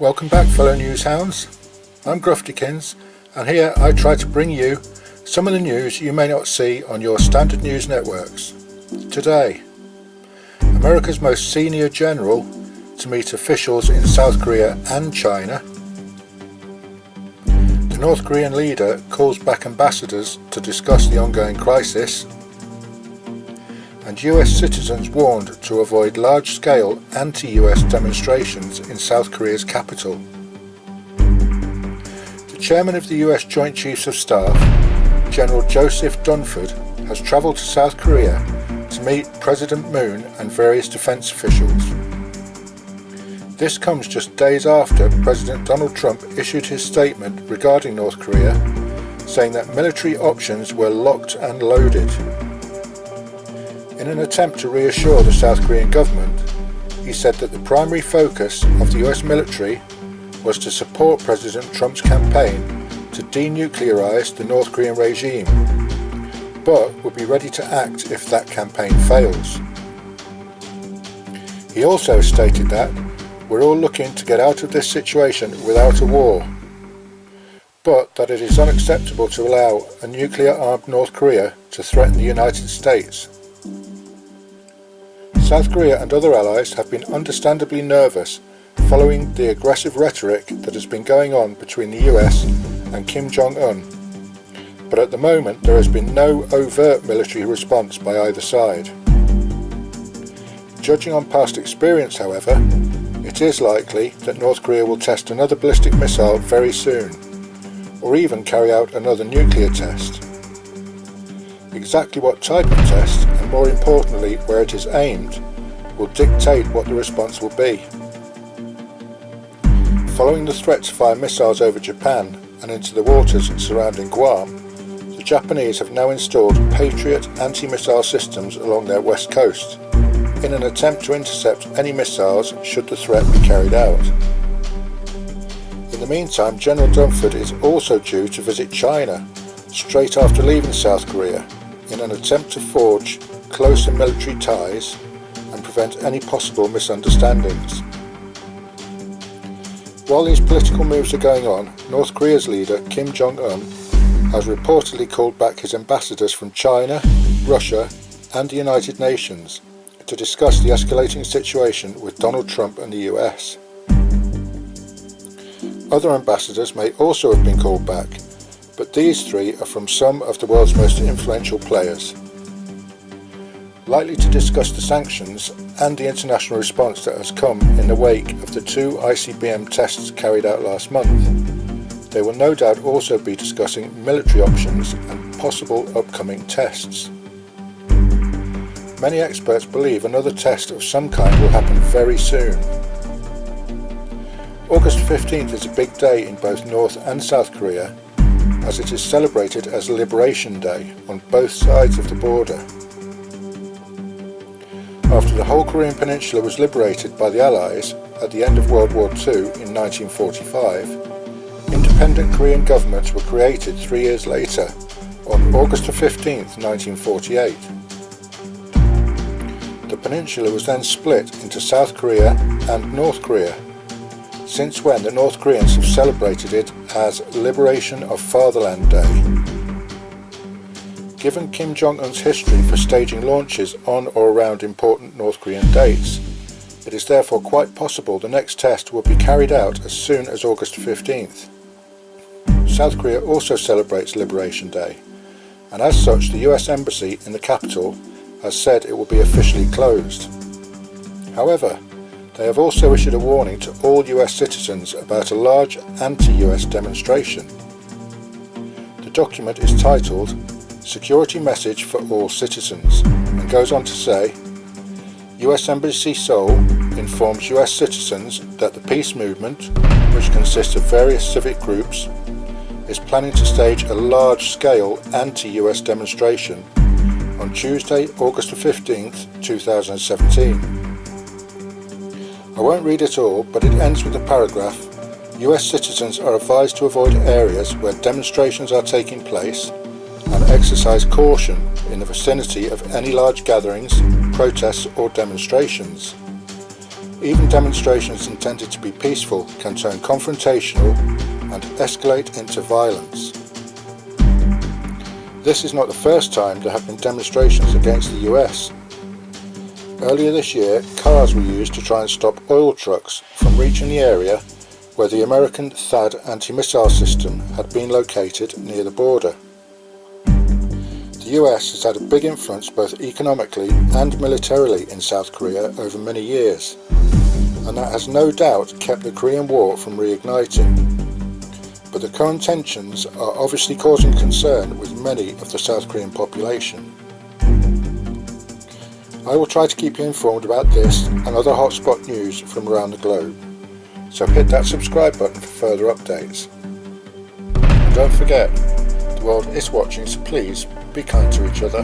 Welcome back, fellow newshounds. I'm Gruftikins, and here I try to bring you some of the news you may not see on your standard news networks. Today, America's most senior general to meet officials in South Korea and China. The North Korean leader calls back ambassadors to discuss the ongoing crisis. And US citizens warned to avoid large-scale anti-US demonstrations in South Korea's capital. The chairman of the US Joint Chiefs of Staff, General Joseph Dunford, has travelled to South Korea to meet President Moon and various defence officials. This comes just days after President Donald Trump issued his statement regarding North Korea, saying that military options were locked and loaded. In an attempt to reassure the South Korean government, he said that the primary focus of the US military was to support President Trump's campaign to denuclearize the North Korean regime, but would be ready to act if that campaign fails. He also stated that we're all looking to get out of this situation without a war, but that it is unacceptable to allow a nuclear-armed North Korea to threaten the United States. South Korea and other allies have been understandably nervous following the aggressive rhetoric that has been going on between the US and Kim Jong-un, but at the moment there has been no overt military response by either side. Judging on past experience, however, it is likely that North Korea will test another ballistic missile very soon, or even carry out another nuclear test. Exactly what type of test, and more importantly where it is aimed, will dictate what the response will be. Following the threat to fire missiles over Japan and into the waters surrounding Guam, the Japanese have now installed Patriot anti-missile systems along their west coast, in an attempt to intercept any missiles should the threat be carried out. In the meantime, General Dunford is also due to visit China straight after leaving South Korea, in an attempt to forge closer military ties and prevent any possible misunderstandings. While these political moves are going on, North Korea's leader Kim Jong-un has reportedly called back his ambassadors from China, Russia and the United Nations to discuss the escalating situation with Donald Trump and the US. Other ambassadors may also have been called back, but these three are from some of the world's most influential players. Likely to discuss the sanctions and the international response that has come in the wake of the 2 ICBM tests carried out last month, they will no doubt also be discussing military options and possible upcoming tests. Many experts believe another test of some kind will happen very soon. August 15th is a big day in both North and South Korea, as it is celebrated as Liberation Day on both sides of the border. After the whole Korean peninsula was liberated by the Allies at the end of World War II in 1945, independent Korean governments were created 3 years later, on August 15th, 1948. The peninsula was then split into South Korea and North Korea, since when the North Koreans have celebrated it as Liberation of Fatherland Day. Given Kim Jong-un's history for staging launches on or around important North Korean dates, it is therefore quite possible the next test will be carried out as soon as August 15th. South Korea also celebrates Liberation Day, and as such the US Embassy in the capital has said it will be officially closed. However, they have also issued a warning to all US citizens about a large anti-US demonstration. The document is titled Security Message for All Citizens and goes on to say, US Embassy Seoul informs US citizens that the peace movement, which consists of various civic groups, is planning to stage a large-scale anti-US demonstration on Tuesday, August 15th, 2017. I won't read it all, but it ends with the paragraph, US citizens are advised to avoid areas where demonstrations are taking place and exercise caution in the vicinity of any large gatherings, protests or demonstrations. Even demonstrations intended to be peaceful can turn confrontational and escalate into violence. This is not the first time there have been demonstrations against the US. Earlier this year, cars were used to try and stop oil trucks from reaching the area where the American THAAD anti-missile system had been located near the border. The US has had a big influence both economically and militarily in South Korea over many years, and that has no doubt kept the Korean War from reigniting. But the current tensions are obviously causing concern with many of the South Korean population. I will try to keep you informed about this and other hotspot news from around the globe, so hit that subscribe button for further updates. And don't forget, the world is watching, so please be kind to each other.